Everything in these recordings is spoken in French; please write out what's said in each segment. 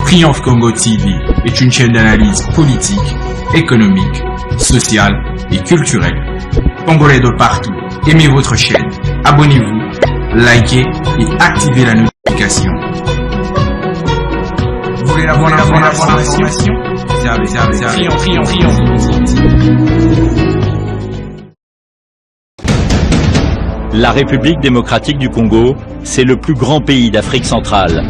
Triomphe Congo TV est une chaîne d'analyse politique, économique, sociale et culturelle. Congolais de partout, aimez votre chaîne, abonnez-vous, likez et activez la notification. Vous voulez la bonne information? Triomphe La République démocratique du Congo, c'est le plus grand pays d'Afrique centrale.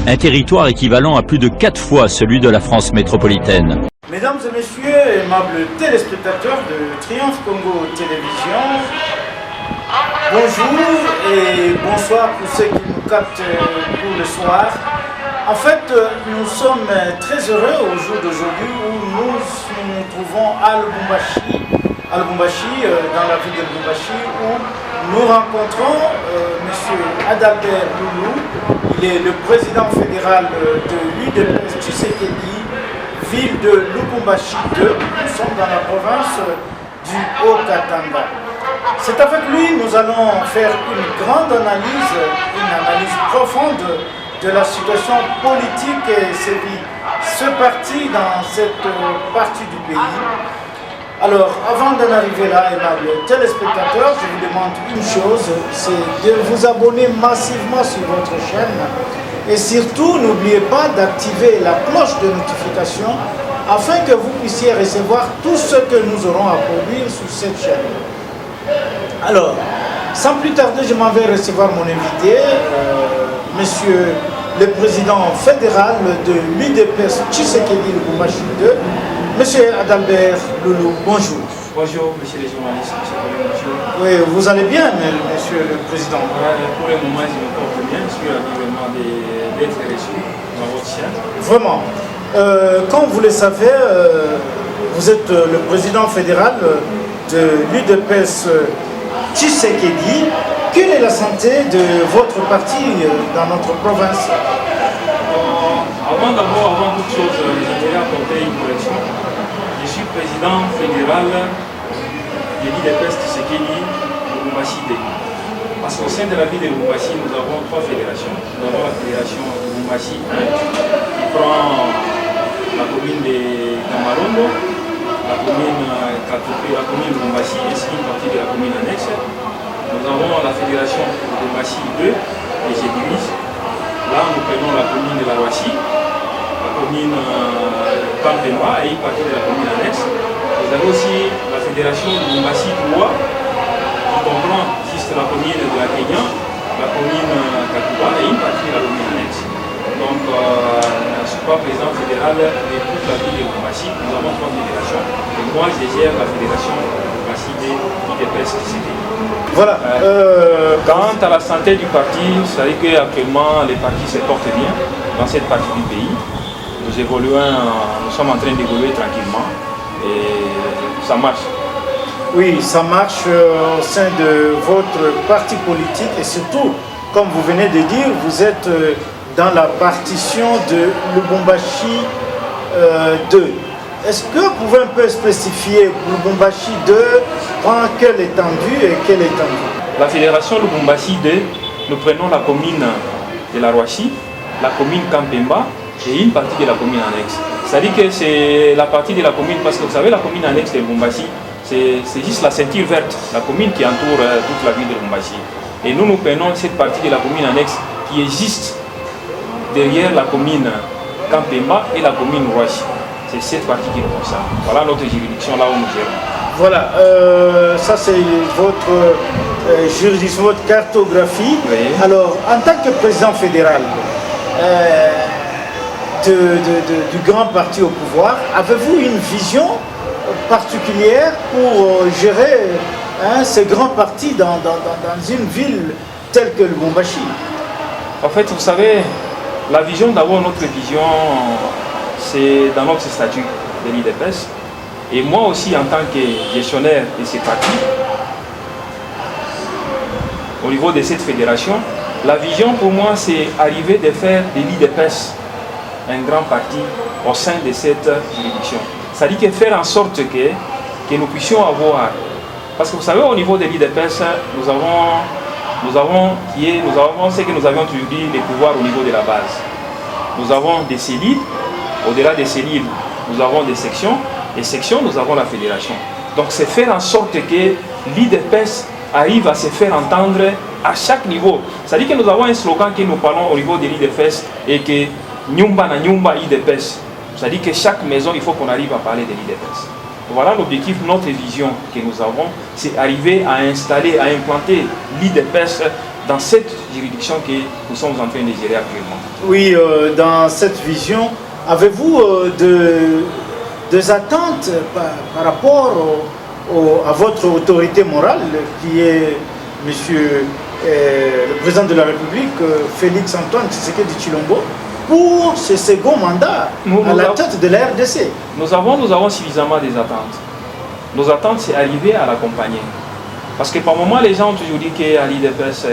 Un territoire équivalent à plus de 4 fois celui de la France métropolitaine. Mesdames et messieurs, aimables téléspectateurs de Triomphe Congo Télévision, bonjour et bonsoir pour ceux qui nous captent pour le soir. En fait, nous sommes très heureux au jour d'aujourd'hui où nous nous trouvons à Lubumbashi, dans la ville de Lubumbashi, où nous rencontrons M. Adalbert Loulou. Il est le président fédéral de l'UDPS Tshisekedi, ville de Lubumbashi 2. Nous sommes dans la province du Haut-Katanga. C'est avec lui que nous allons faire une grande analyse, profonde de la situation politique et ce parti dans cette partie du pays. Alors, avant d'en arriver là, aimables téléspectateurs, je vous demande une chose, c'est de vous abonner massivement sur votre chaîne et surtout, n'oubliez pas d'activer la cloche de notification afin que vous puissiez recevoir tout ce que nous aurons à produire sur cette chaîne. Alors, sans plus tarder, je m'en vais recevoir mon invité, monsieur le président fédéral de l'UDPS Tshisekedi Lubumbashi 2, monsieur Adalbert Loulou, bonjour. Bonjour, monsieur les journalistes, monsieur. Oui, vous allez bien, monsieur le président? Pour le moment, je me porte bien. Je suis ravi vraiment d'être reçu dans votre chaîne. Vraiment. Comme vous le savez, vous êtes le président fédéral de l'UDPS Tshisekedi. Quelle est la santé de votre parti dans notre province? Avant toute chose, j'aimerais apporter une correction. Je suis président fédéral de l'UDPS Tshisekedi Lubumbashi 2. Parce qu'au sein de la ville de Lubumbashi, nous avons 3 fédérations. Nous avons la fédération Lubumbashi 1 qui prend la commune de Kamarondo, la commune Katopé, la commune Lubumbashi ainsi qu'une partie de la commune annexe. Nous avons la fédération Lubumbashi 2 et je dirige. Là, nous prenons la commune de la Roissy, la commune Kampemba et une partie de la commune annexe. Vous avez aussi la fédération Lubumbashi 3 qui comprend juste la commune de la Kenya, la commune Katuba et une partie de la commune annexe. Donc, je ne suis pas président fédéral de toute la ville de Lubumbashi. Nous avons 3 fédérations. Et moi, je gère la fédération Lubumbashi de l'UDPS Tshisekedi. Voilà. Quant à la santé du parti, vous savez qu'actuellement les partis se portent bien dans cette partie du pays. Nous sommes en train d'évoluer tranquillement et ça marche. Oui, ça marche au sein de votre parti politique et surtout, comme vous venez de dire, vous êtes dans la partition de Lubumbashi 2. Est-ce que vous pouvez un peu spécifier Lubumbashi 2 prend quelle étendue et quelle étendue? La fédération Lubumbashi 2, nous prenons la commune de la Roissy, la commune Kampemba et une partie de la commune annexe. C'est-à-dire que c'est la partie de la commune, parce que vous savez, la commune annexe de Lubumbashi, c'est juste la ceinture verte, la commune qui entoure toute la ville de Lubumbashi. Et nous prenons cette partie de la commune annexe qui est juste derrière la commune Kampemba et la commune Roissy. C'est cette partie qui nous concerne. Voilà notre juridiction là où nous gérons. Voilà, ça c'est votre juridiction, votre cartographie. Oui. Alors, en tant que président fédéral du grand parti au pouvoir, avez-vous une vision particulière pour gérer ce grand parti dans une ville telle que Lubumbashi? En fait, vous savez, la vision, d'abord notre vision, c'est dans notre statut de l'UDPS. Et moi aussi, en tant que gestionnaire de ces partis, au niveau de cette fédération, la vision pour moi, c'est arriver de faire de l'UDPS un grand parti au sein de cette juridiction. C'est-à-dire que faire en sorte que nous puissions avoir, parce que vous savez, au niveau de l'UDPS, nous avons ce que nous avions toujours dit, les pouvoirs au niveau de la base. nous avons des cellules. Au-delà des cellules, nous avons des sections. Les sections, nous avons la fédération. Donc c'est faire en sorte que l'IDPS arrive à se faire entendre à chaque niveau. C'est-à-dire que nous avons un slogan que nous parlons au niveau de l'IDPS et que Nyumba na Nyumba IDPS. C'est-à-dire que chaque maison, il faut qu'on arrive à parler de l'IDPS. Voilà l'objectif, notre vision que nous avons, c'est arriver à installer, à implanter l'IDPS dans cette juridiction que nous sommes en train de gérer actuellement. Oui, dans cette vision, avez-vous des attentes par rapport à votre autorité morale qui est monsieur le président de la République, Félix Antoine Tshisekedi Tshilombo, pour ce second mandat à la tête de la RDC? Nous avons suffisamment des attentes. Nos attentes, c'est arriver à l'accompagner. Parce que par moment, les gens ont toujours dit qu'à l'IDPS,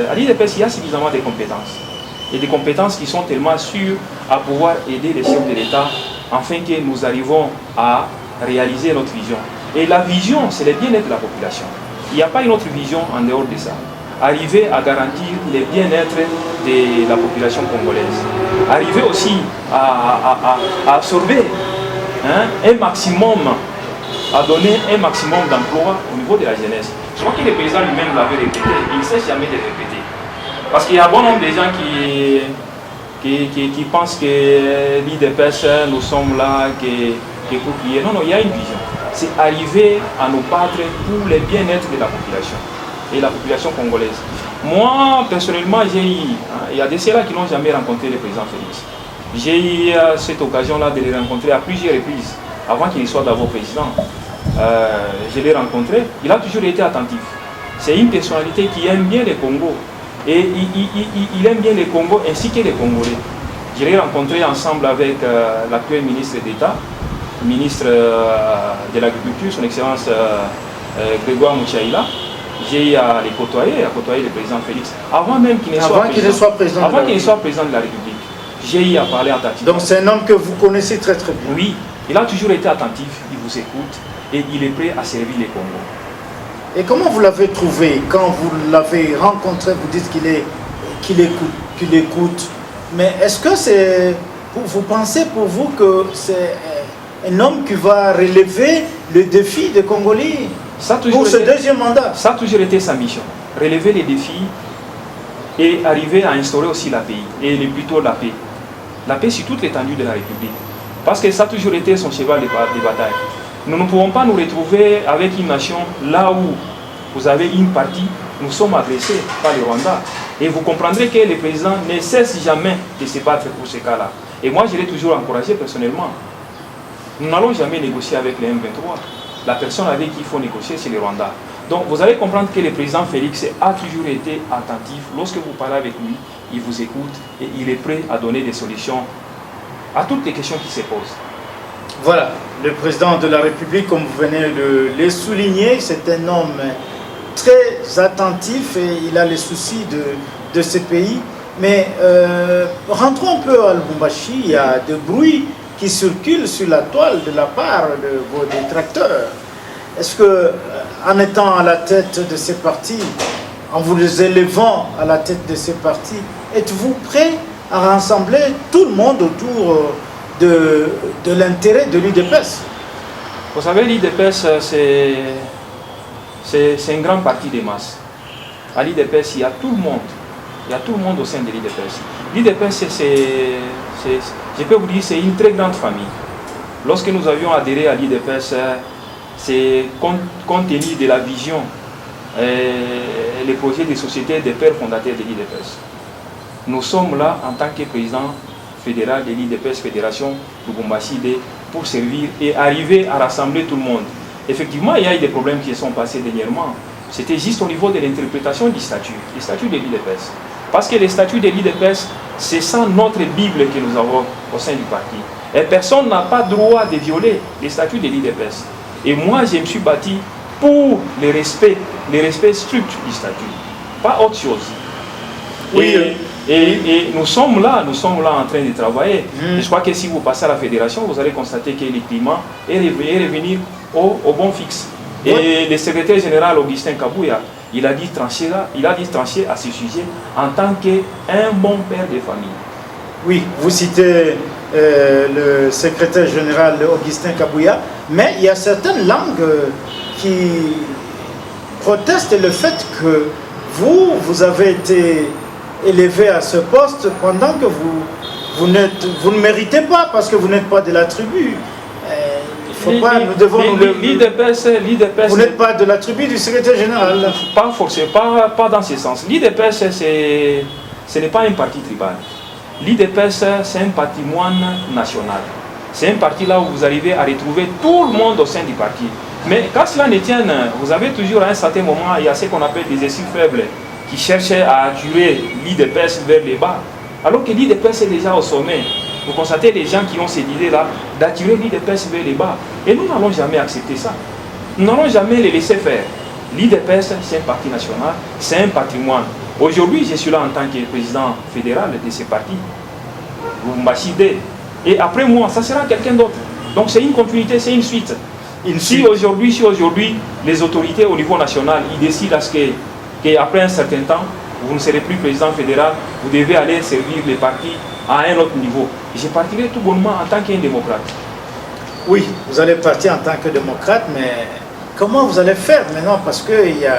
il y a suffisamment de compétences. Et des compétences qui sont tellement sûres à pouvoir aider les chefs de l'État afin que nous arrivons à réaliser notre vision. Et la vision, c'est le bien-être de la population. Il n'y a pas une autre vision en dehors de ça. Arriver à garantir le bien-être de la population congolaise. Arriver aussi à absorber un maximum, à donner un maximum d'emplois au niveau de la jeunesse. Je crois que le président lui-même l'avait répété, il ne cesse jamais de répéter. Parce qu'il y a bon nombre de gens qui pensent que l'IDPS, nous sommes là, que pour prier. Non, il y a une vision. C'est arriver à nous battre pour le bien-être de la population et la population congolaise. Moi, personnellement, il y a des ceux-là qui n'ont jamais rencontré le président Félix. J'ai eu cette occasion-là de le rencontrer à plusieurs reprises, avant qu'il soit d'abord président. Je l'ai rencontré, il a toujours été attentif. C'est une personnalité qui aime bien le Congo. Et il aime bien le Congo ainsi que les Congolais. Je l'ai rencontré ensemble avec l'actuel ministre d'État, ministre de l'Agriculture, son Excellence Grégoire Mouchaïla. J'ai eu à les côtoyer le président Félix, avant même qu'il ne soit président de la République. J'ai eu à parler attentivement. Donc c'est un homme que vous connaissez très très bien. Oui, il a toujours été attentif, il vous écoute et il est prêt à servir les Congos. Et comment vous l'avez trouvé quand vous l'avez rencontré? Vous dites qu'il écoute. Mais est-ce que vous pensez pour vous que c'est un homme qui va relever le défi des Congolais pour ce deuxième mandat? Ça a toujours été sa mission, relever les défis et arriver à instaurer aussi la paix, et plutôt la paix. La paix sur toute l'étendue de la République. Parce que ça a toujours été son cheval de bataille. Nous ne pouvons pas nous retrouver avec une nation là où vous avez une partie, nous sommes agressés par le Rwanda. Et vous comprendrez que le président ne cesse jamais de se battre pour ce cas-là. Et moi, je l'ai toujours encouragé personnellement. Nous n'allons jamais négocier avec les M23. La personne avec qui il faut négocier, c'est le Rwanda. Donc vous allez comprendre que le président Félix a toujours été attentif. Lorsque vous parlez avec lui, il vous écoute et il est prêt à donner des solutions à toutes les questions qui se posent. Voilà, le président de la République, comme vous venez de le souligner, c'est un homme très attentif et il a les soucis de ce pays. Mais rentrons un peu à Lubumbashi, il y a des bruits qui circulent sur la toile de la part de vos détracteurs. Est-ce que, en étant à la tête de ces partis, en vous élevant à la tête de ces partis, êtes-vous prêt à rassembler tout le monde autour de l'intérêt de l'IDPS? Vous savez, l'IDPS, c'est un grand parti des masses. À l'IDPS, il y a tout le monde. Il y a tout le monde au sein de l'IDPS. L'IDPS, je peux vous dire, c'est une très grande famille. Lorsque nous avions adhéré à l'IDPS, c'est compte tenu de la vision et les projets des sociétés des pères fondateurs de l'IDPS. Nous sommes là en tant que président fédéral de l'IDPS, Fédération Lubumbashi, pour servir et arriver à rassembler tout le monde. Effectivement, il y a eu des problèmes qui se sont passés dernièrement. C'était juste au niveau de l'interprétation du statut de l'IDPS. Parce que les statuts de l'IDPS, c'est ça notre Bible que nous avons au sein du parti. Et personne n'a pas droit de violer les statuts de l'IDPS. Et moi, je me suis bâti pour le respect strict du statut, pas autre chose. Oui. Et nous sommes là en train de travailler. Et je crois que si vous passez à la fédération, vous allez constater que le climat est revenu au bon fixe. Et le secrétaire général Augustin Kabouya, il a dit trancher à ce sujet en tant qu'un bon père de famille. Oui, vous citez le secrétaire général Augustin Kabouya, mais il y a certaines langues qui protestent le fait que vous avez été élevé à ce poste pendant que vous ne méritez pas parce que vous n'êtes pas de la tribu. Vous n'êtes pas de la tribu du secrétaire général. Pas forcément, pas dans ce sens. L'IDPS, ce n'est pas un parti tribal. L'IDPS, c'est un patrimoine national. C'est un parti là où vous arrivez à retrouver tout le monde au sein du parti. Mais quand cela ne tient, vous avez toujours à un certain moment, il y a ce qu'on appelle des esprits faibles qui cherchaient à attirer l'IDPS vers les bas. Alors que l'IDPS est déjà au sommet. Vous constatez les gens qui ont cette idée-là d'attirer l'IDPS vers les bas. Et nous n'allons jamais accepter ça. Nous n'allons jamais les laisser faire. L'IDPS, c'est un parti national, c'est un patrimoine. Aujourd'hui, je suis là en tant que président fédéral de ce parti. Vous m'accidez. Et après moi, ça sera quelqu'un d'autre. Donc c'est une continuité, c'est une suite. Si aujourd'hui, les autorités au niveau national, ils décident à ce qu'après un certain temps, vous ne serez plus président fédéral, vous devez aller servir les partis à un autre niveau. Je partirai tout bonnement en tant qu'un démocrate. Oui, vous allez partir en tant que démocrate, mais comment vous allez faire maintenant? Parce qu'il y a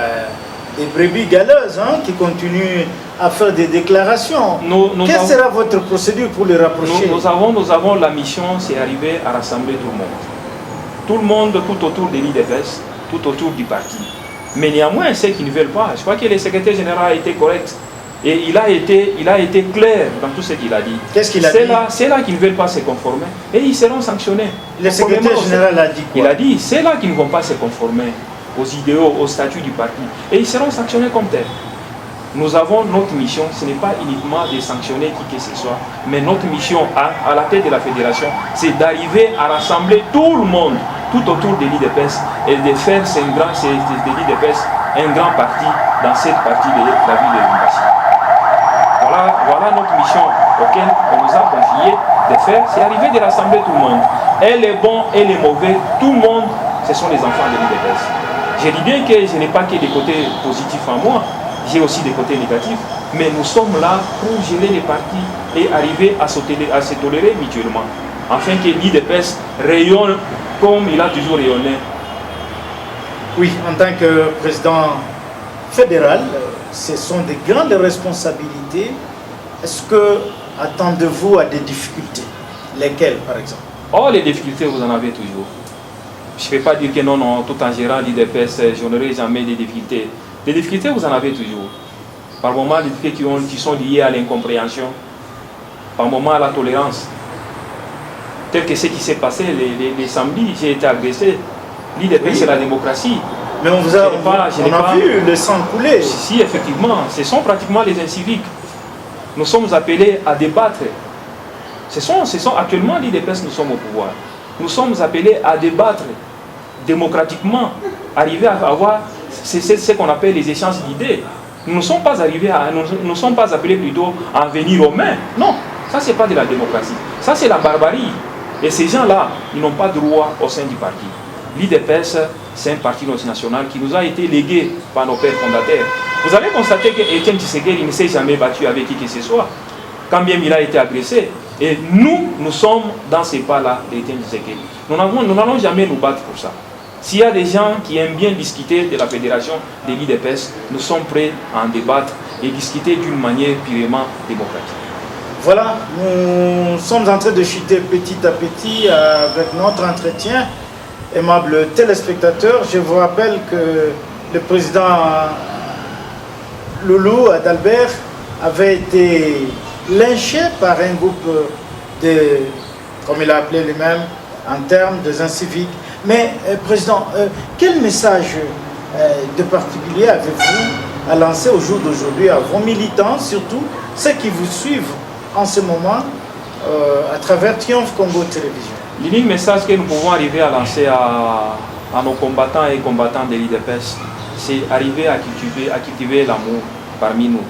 des brebis galeuses qui continuent à faire des déclarations. Quelle sera votre procédure pour les rapprocher? Nous avons la mission, c'est arriver à rassembler tout le monde. Tout le monde, tout autour de l'IDPS, tout autour du parti. Mais néanmoins, ceux qui ne veulent pas, je crois que le secrétaire général a été correct. Et il a été clair dans tout ce qu'il a dit. Qu'est-ce qu'il a dit? C'est là qui ne veulent pas se conformer. Et ils seront sanctionnés. Le secrétaire général a dit quoi? Il a dit, c'est là qui ne vont pas se conformer aux idéaux, aux statuts du parti. Et ils seront sanctionnés comme tels. Nous avons notre mission, ce n'est pas uniquement de sanctionner qui que ce soit, mais notre mission à la tête de la fédération, c'est d'arriver à rassembler tout le monde, tout autour de l'IDPS, et de faire de l'IDPS un grand parti dans cette partie de la ville de Lubumbashi. Voilà notre mission auquel on nous a confié de faire, c'est arriver de rassembler tout le monde. Et les bons et les mauvais, tout le monde, ce sont les enfants de l'IDPS. Je dis bien que je n'ai pas que des côtés positifs en moi, j'ai aussi des côtés négatifs, mais nous sommes là pour gérer les partis et arriver à se tolérer mutuellement, afin que l'IDPS rayonne comme il a toujours rayonné. Oui, en tant que président fédéral, ce sont des grandes responsabilités. Est-ce que attendez-vous à des difficultés? Lesquelles, par exemple? Oh, les difficultés, vous en avez toujours. Je ne peux pas dire que non, tout en gérant l'IDPS, je n'aurai jamais des difficultés. Les difficultés, vous en avez toujours. Par moments, les difficultés qui sont liées à l'incompréhension. Par moments, à la tolérance. Tel que ce qui s'est passé les samedis, j'ai été agressé. L'IDPS, c'est la démocratie. Mais on a vu le sang couler. Si, effectivement, ce sont pratiquement les inciviques. Nous sommes appelés à débattre. Actuellement, l'IDPS, nous sommes au pouvoir. Nous sommes appelés à débattre démocratiquement, arriver à avoir ce qu'on appelle les échanges d'idées. Nous ne sommes pas appelés plutôt à venir aux mains. Non, ça c'est pas de la démocratie. Ça c'est la barbarie. Et ces gens-là, ils n'ont pas de droit au sein du parti. L'IDPS, c'est un parti national qui nous a été légué par nos pères fondateurs. Vous allez constater qu'Étienne Tshisekedi ne s'est jamais battu avec qui que ce soit, quand bien il a été agressé. Et nous sommes dans ces pas-là d'Étienne Tshisekedi. Nous n'allons jamais nous battre pour ça. S'il y a des gens qui aiment bien discuter de la fédération de l'IDPS, nous sommes prêts à en débattre et discuter d'une manière purement démocratique. Voilà, nous sommes en train de chuter petit à petit avec notre entretien. Aimables téléspectateurs, je vous rappelle que le président Loulou Adalbert avait été lynché par un groupe de, comme il a appelé lui-même, en termes de inciviques. Mais, Président, quel message de particulier avez-vous à lancer au jour d'aujourd'hui à vos militants, surtout ceux qui vous suivent en ce moment à travers Triomphe Congo Télévision? L'unique message que nous pouvons arriver à lancer à nos combattants et combattantes de l'IDPS, c'est arriver à cultiver l'amour parmi nous.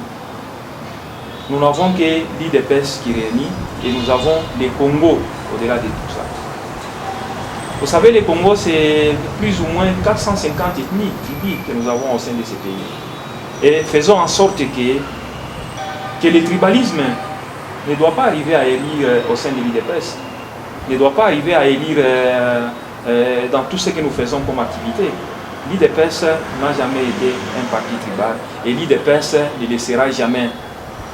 Nous n'avons que l'IDPS qui réunit et nous avons les Congos au-delà de tout ça. Vous savez, les Congos, c'est plus ou moins 450 ethnies tribus que nous avons au sein de ces pays. Et faisons en sorte que le tribalisme ne doit pas arriver à élire au sein de l'IDPS, ne doit pas arriver à élire dans tout ce que nous faisons comme activité. L'IDPS n'a jamais été un parti tribal et l'IDPS ne le sera jamais.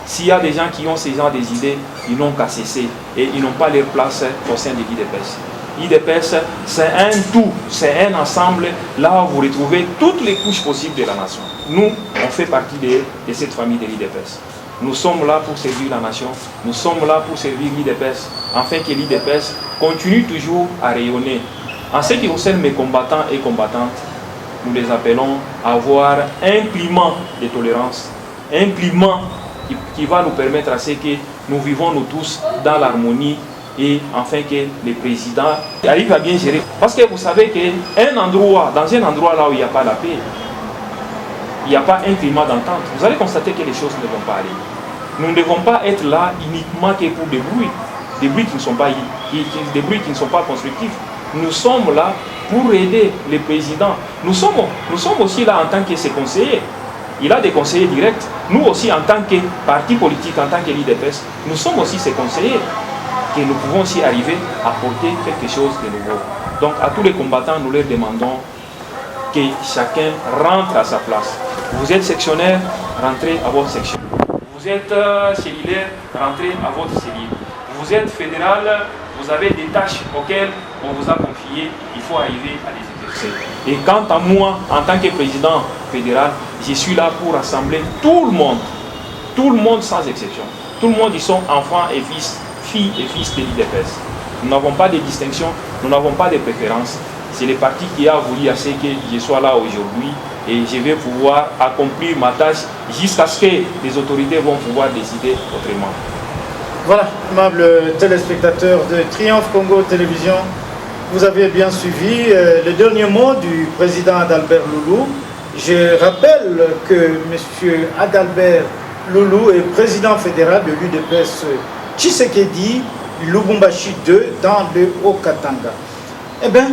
S'il y a des gens qui ont ce genre des idées, ils n'ont qu'à cesser et ils n'ont pas leur place au sein de l'IDPS. L'IDPS, c'est un tout, c'est un ensemble, là où vous retrouvez toutes les couches possibles de la nation. Nous, on fait partie de cette famille de l'IDPS. Nous sommes là pour servir la nation, nous sommes là pour servir l'IDPS, afin que l'IDPS continue toujours à rayonner. En ce qui concerne mes combattants et combattantes, nous les appelons à avoir un climat de tolérance, un climat qui va nous permettre à ce que nous vivons nous tous dans l'harmonie et afin que le président arrive à bien gérer. Parce que vous savez qu'un endroit, dans un endroit là où il n'y a pas la paix, il n'y a pas un climat d'entente, vous allez constater que les choses ne vont pas aller. Nous ne devons pas être là uniquement que pour des bruits qui ne sont pas constructifs. Nous sommes là pour aider les présidents. Nous sommes aussi là en tant que ses conseillers. Il a des conseillers directs. Nous aussi, en tant que parti politique, en tant que l'IDPS, nous sommes aussi ses conseillers. Que nous pouvons aussi arriver à porter quelque chose de nouveau. Donc, à tous les combattants, nous leur demandons que chacun rentre à sa place. Vous êtes sectionnaire, rentrez à votre section. Vous êtes cellulaire, rentrez à votre cellule. Vous êtes fédéral, vous avez des tâches auxquelles on vous a confiées, il faut arriver à les exercer. Et quant à moi, en tant que président fédéral, je suis là pour rassembler tout le monde sans exception. Tout le monde, ils sont enfants et fils, filles et fils de l'IDPS. Nous n'avons pas de distinction, nous n'avons pas de préférence. C'est le parti qui a voulu à ce que je sois là aujourd'hui et je vais pouvoir accomplir ma tâche jusqu'à ce que les autorités vont pouvoir décider autrement. Voilà, aimables téléspectateurs de Triomphe Congo Télévision, vous avez bien suivi le dernier mot du président Adalbert Loulou. Je rappelle que M. Adalbert Loulou est président fédéral de l'UDPS Tshisekedi Lubumbashi 2 dans le Haut-Katanga. Eh bien,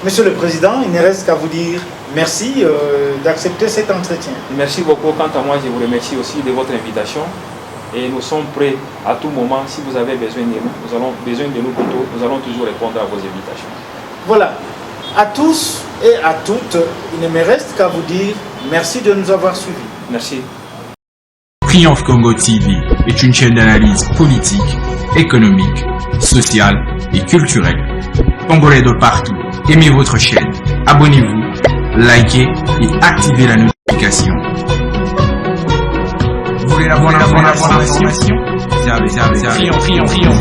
Monsieur le Président, il ne reste qu'à vous dire merci d'accepter cet entretien. Merci beaucoup. Quant à moi, je vous remercie aussi de votre invitation. Et nous sommes prêts à tout moment. Si vous avez besoin de nous, nous allons toujours répondre à vos invitations. Voilà. À tous et à toutes, il ne me reste qu'à vous dire merci de nous avoir suivis. Merci. Triomphe Congo TV est une chaîne d'analyse politique, économique, sociale et culturelle. Congolais de partout, aimez votre chaîne, abonnez-vous, likez et activez la notification. Vous voulez la bonne information? Triomphe.